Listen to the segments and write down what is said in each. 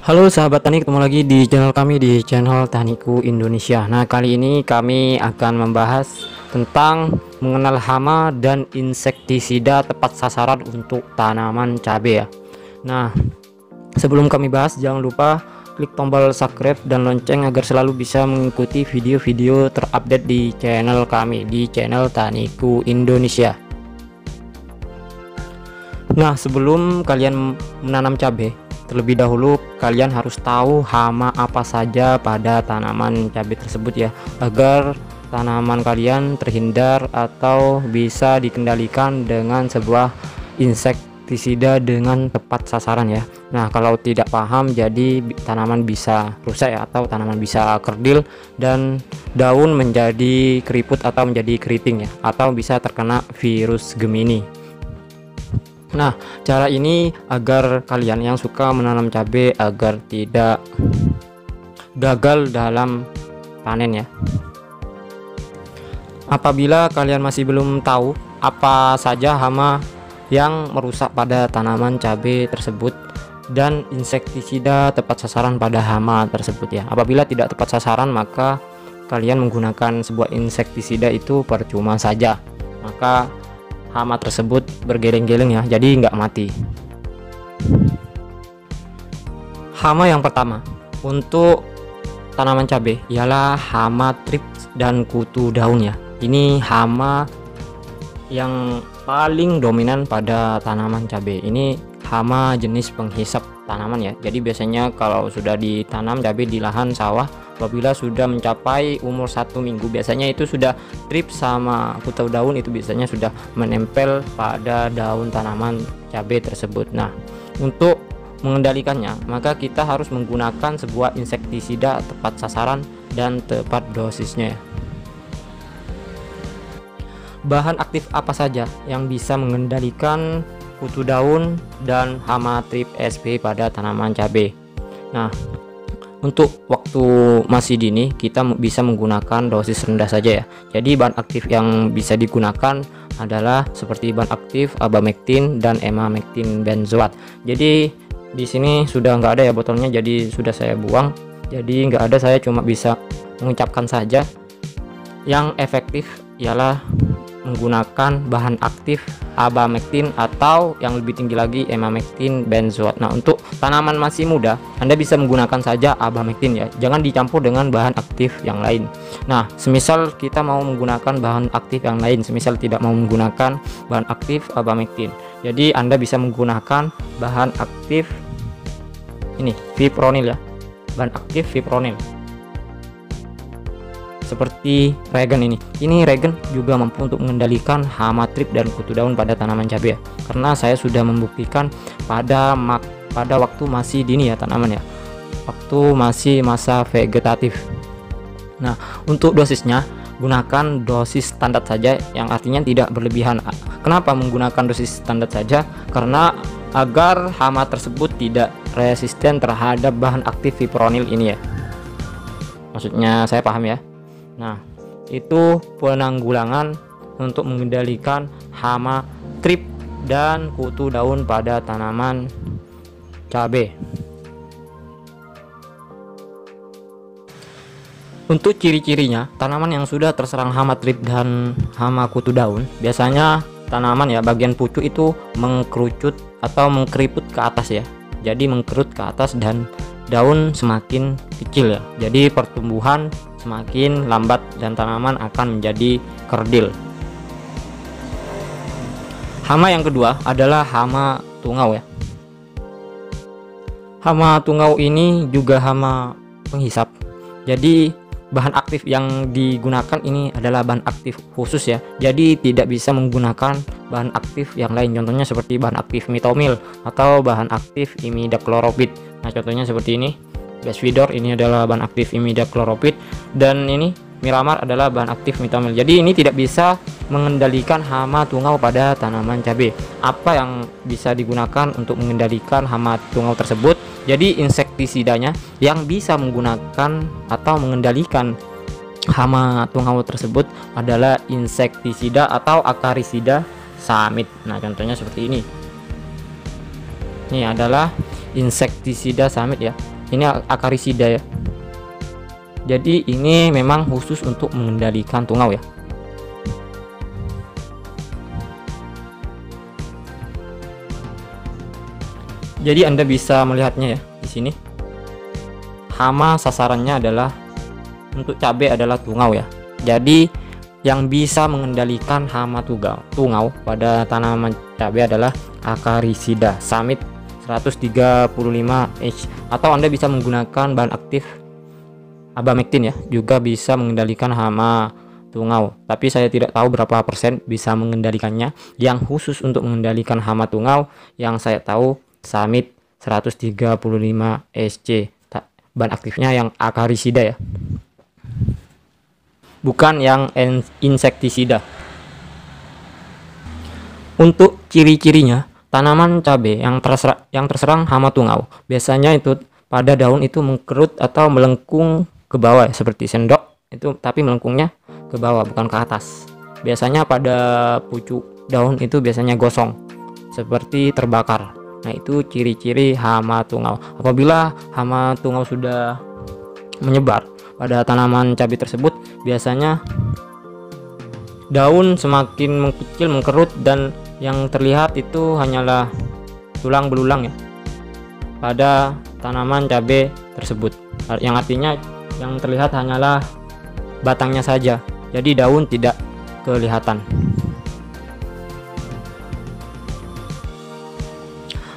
Halo sahabat tani, ketemu lagi di channel kami, di channel Taniku Indonesia. Nah, kali ini kami akan membahas tentang mengenal hama dan insektisida tepat sasaran untuk tanaman cabai ya. Nah, sebelum kami bahas, jangan lupa klik tombol subscribe dan lonceng agar selalu bisa mengikuti video-video terupdate di channel kami, di channel Taniku Indonesia. Nah, sebelum kalian menanam cabai, terlebih dahulu kalian harus tahu hama apa saja pada tanaman cabai tersebut ya, agar tanaman kalian terhindar atau bisa dikendalikan dengan sebuah insektisida dengan tepat sasaran ya. Nah, kalau tidak paham, jadi tanaman bisa rusak ya, atau tanaman bisa kerdil dan daun menjadi keriput atau menjadi keriting ya, atau bisa terkena virus Gemini. Nah, cara ini agar kalian yang suka menanam cabai agar tidak gagal dalam panen ya. Apabila kalian masih belum tahu apa saja hama yang merusak pada tanaman cabai tersebut dan insektisida tepat sasaran pada hama tersebut ya. Apabila tidak tepat sasaran, maka kalian menggunakan sebuah insektisida itu percuma saja. Maka hama tersebut bergeleng-geleng ya, jadi nggak mati. Hama yang pertama untuk tanaman cabai ialah hama thrips dan kutu daun ya. Ini hama yang paling dominan pada tanaman cabai. Ini hama jenis penghisap tanaman ya. Jadi biasanya kalau sudah ditanam cabai di lahan sawah, apabila sudah mencapai umur 1 minggu, biasanya itu sudah thrips sama kutu daun itu biasanya sudah menempel pada daun tanaman cabai tersebut. Nah, untuk mengendalikannya, maka kita harus menggunakan sebuah insektisida tepat sasaran dan tepat dosisnya ya. Bahan aktif apa saja yang bisa mengendalikan kutu daun dan hama thrips SP pada tanaman cabai? Nah, untuk waktu masih dini kita bisa menggunakan dosis rendah saja ya. Jadi bahan aktif yang bisa digunakan adalah seperti bahan aktif abamectin dan emamectin benzoat. Jadi di sini sudah nggak ada ya botolnya, jadi sudah saya buang. Jadi nggak ada, saya cuma bisa mengucapkan saja. Yang efektif ialah menggunakan bahan aktif abamectin atau yang lebih tinggi lagi emamectin benzoat. Nah, untuk tanaman masih muda Anda bisa menggunakan saja abamectin ya, jangan dicampur dengan bahan aktif yang lain. Nah, semisal kita mau menggunakan bahan aktif yang lain, semisal tidak mau menggunakan bahan aktif abamectin, jadi Anda bisa menggunakan bahan aktif ini fipronil ya, bahan aktif fipronil seperti regen ini. Ini regen juga mampu untuk mengendalikan hama thrips dan kutu daun pada tanaman cabai ya. Karena saya sudah membuktikan pada waktu masih dini ya tanaman ya, waktu masih masa vegetatif. Nah, untuk dosisnya gunakan dosis standar saja, yang artinya tidak berlebihan. Kenapa menggunakan dosis standar saja? Karena agar hama tersebut tidak resisten terhadap bahan aktif fipronil ini ya. Maksudnya saya paham ya. Nah, itu penanggulangan untuk mengendalikan hama thrips dan kutu daun pada tanaman cabai. Untuk ciri-cirinya, tanaman yang sudah terserang hama thrips dan hama kutu daun, biasanya tanaman ya bagian pucuk itu mengkerucut atau mengkeriput ke atas ya. Jadi mengkerut ke atas dan daun semakin kecil ya. Jadi pertumbuhan semakin lambat dan tanaman akan menjadi kerdil. Hama yang kedua adalah hama tungau ya. Hama tungau ini juga hama penghisap. Jadi bahan aktif yang digunakan ini adalah bahan aktif khusus ya. Jadi tidak bisa menggunakan bahan aktif yang lain. Contohnya seperti bahan aktif mitomil atau bahan aktif imidacloroprid. Nah, contohnya seperti ini. Besvidor ini adalah bahan aktif imidacloroprid dan ini Miramar adalah bahan aktif mitomil. Jadi ini tidak bisa mengendalikan hama tungau pada tanaman cabai. Apa yang bisa digunakan untuk mengendalikan hama tungau tersebut? Jadi insektisidanya yang bisa menggunakan atau mengendalikan hama tungau tersebut adalah insektisida atau akarisida samit. Nah, contohnya seperti ini. Ini adalah insektisida samit ya. ini akarisida ya. Jadi ini memang khusus untuk mengendalikan tungau ya. Jadi Anda bisa melihatnya ya di sini. Hama sasarannya adalah untuk cabai adalah tungau ya. Jadi yang bisa mengendalikan hama tungau pada tanaman cabai adalah akarisida Summit 135H, atau Anda bisa menggunakan bahan aktif abamectin ya, juga bisa mengendalikan hama tungau. Tapi saya tidak tahu berapa persen bisa mengendalikannya. Yang khusus untuk mengendalikan hama tungau yang saya tahu Summit 135SC, bahan aktifnya yang akarisida ya, bukan yang insektisida. Untuk ciri-cirinya, tanaman cabai yang terserang hama tungau biasanya itu pada daun itu mengkerut atau melengkung ke bawah ya, seperti sendok itu, tapi melengkungnya ke bawah bukan ke atas. Biasanya pada pucuk daun itu biasanya gosong seperti terbakar. Nah, itu ciri-ciri hama tungau. Apabila hama tungau sudah menyebar pada tanaman cabai tersebut, biasanya daun semakin mengkecil, mengkerut, dan yang terlihat itu hanyalah tulang belulang ya pada tanaman cabai tersebut. Yang artinya yang terlihat hanyalah batangnya saja, jadi daun tidak kelihatan.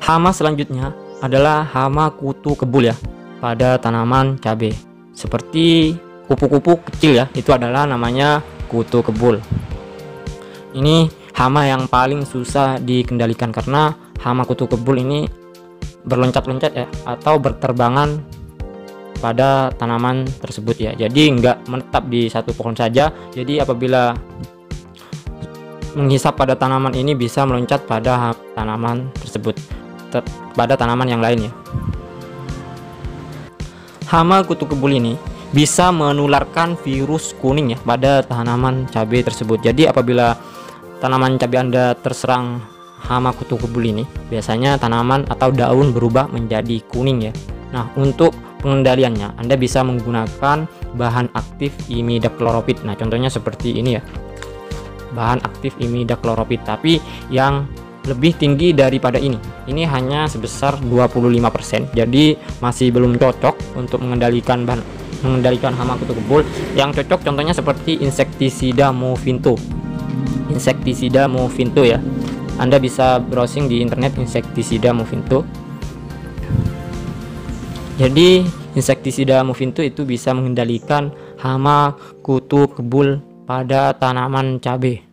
Hama selanjutnya adalah hama kutu kebul ya pada tanaman cabai. Seperti kupu-kupu kecil ya, itu adalah namanya kutu kebul. Ini hama yang paling susah dikendalikan karena hama kutu kebul ini berloncat-loncat ya, atau berterbangan pada tanaman tersebut ya. Jadi nggak menetap di satu pohon saja. Jadi apabila menghisap pada tanaman ini bisa meloncat pada tanaman tersebut, pada tanaman yang lain ya. Hama kutu kebul ini bisa menularkan virus kuning ya pada tanaman cabai tersebut. Jadi apabila tanaman cabai Anda terserang hama kutu kebul ini, biasanya tanaman atau daun berubah menjadi kuning ya. Nah, untuk pengendaliannya Anda bisa menggunakan bahan aktif imidacloropid. Nah, contohnya seperti ini ya, bahan aktif imidacloropid, tapi yang lebih tinggi daripada ini hanya sebesar 25%. Jadi masih belum cocok untuk mengendalikan hama kutu kebul. Yang cocok contohnya seperti insektisida Movinto ya. Anda bisa browsing di internet insektisida Movinto. Jadi insektisida Movinto itu bisa mengendalikan hama kutu kebul pada tanaman cabai.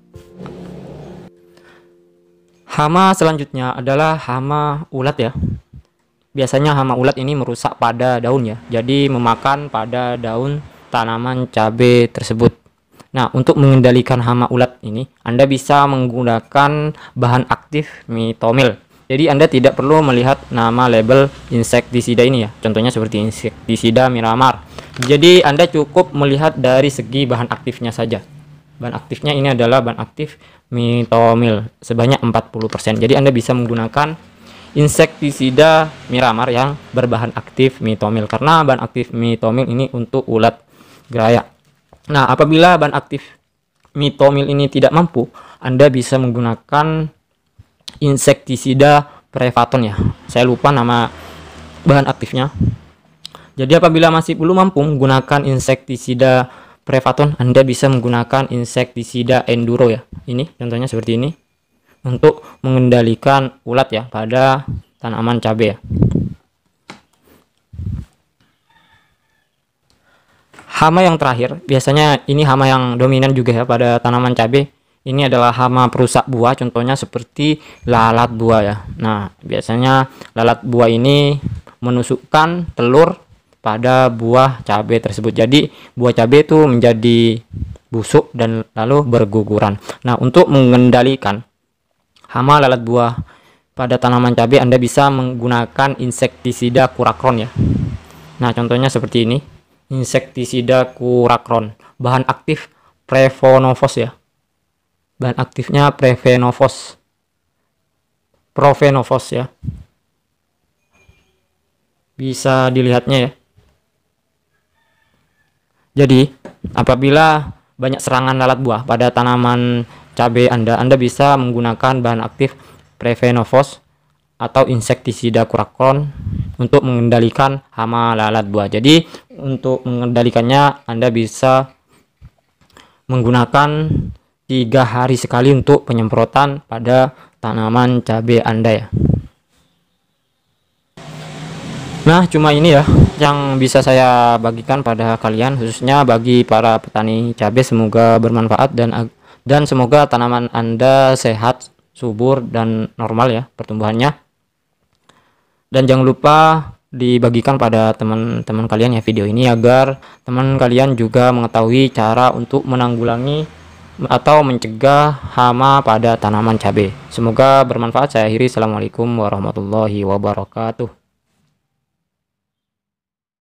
Hama selanjutnya adalah hama ulat ya. Biasanya hama ulat ini merusak pada daun ya, jadi memakan pada daun tanaman cabai tersebut. Nah, untuk mengendalikan hama ulat ini Anda bisa menggunakan bahan aktif mitomil. Jadi Anda tidak perlu melihat nama label insektisida ini ya, contohnya seperti insektisida Miramar. Jadi Anda cukup melihat dari segi bahan aktifnya saja. Bahan aktifnya ini adalah bahan aktif mitomil sebanyak 40%. Jadi Anda bisa menggunakan insektisida Miramar yang berbahan aktif mitomil, karena bahan aktif mitomil ini untuk ulat gerayak. Nah, apabila bahan aktif mitomil ini tidak mampu, Anda bisa menggunakan insektisida Prevaton ya. Saya lupa nama bahan aktifnya. Jadi apabila masih belum mampu menggunakan insektisida Prevaton, Anda bisa menggunakan insektisida Enduro ya. Ini contohnya seperti ini untuk mengendalikan ulat ya pada tanaman cabai ya. Hama yang terakhir, biasanya ini hama yang dominan juga ya pada tanaman cabai. Ini adalah hama perusak buah, contohnya seperti lalat buah ya. Nah, biasanya lalat buah ini menusukkan telur pada buah cabai tersebut. Jadi buah cabai itu menjadi busuk dan lalu berguguran. Nah, untuk mengendalikan hama lalat buah pada tanaman cabai, Anda bisa menggunakan insektisida Kurakron ya. Nah, contohnya seperti ini, insektisida Kurakron, bahan aktif Prevonovos ya. Bahan aktifnya Provenovos ya. bisa dilihatnya ya. Jadi, apabila banyak serangan lalat buah pada tanaman cabai Anda bisa menggunakan bahan aktif Prevenovos atau insektisida Kurakron untuk mengendalikan hama lalat buah. Jadi, untuk mengendalikannya Anda bisa menggunakan 3 hari sekali untuk penyemprotan pada tanaman cabai Anda ya. Nah, cuma ini ya yang bisa saya bagikan pada kalian, khususnya bagi para petani cabai. Semoga bermanfaat dan semoga tanaman Anda sehat, subur dan normal ya pertumbuhannya. Dan jangan lupa dibagikan pada teman-teman kalian ya video ini, agar teman kalian juga mengetahui cara untuk menanggulangi atau mencegah hama pada tanaman cabai. Semoga bermanfaat. Saya akhiri. Assalamualaikum warahmatullahi wabarakatuh.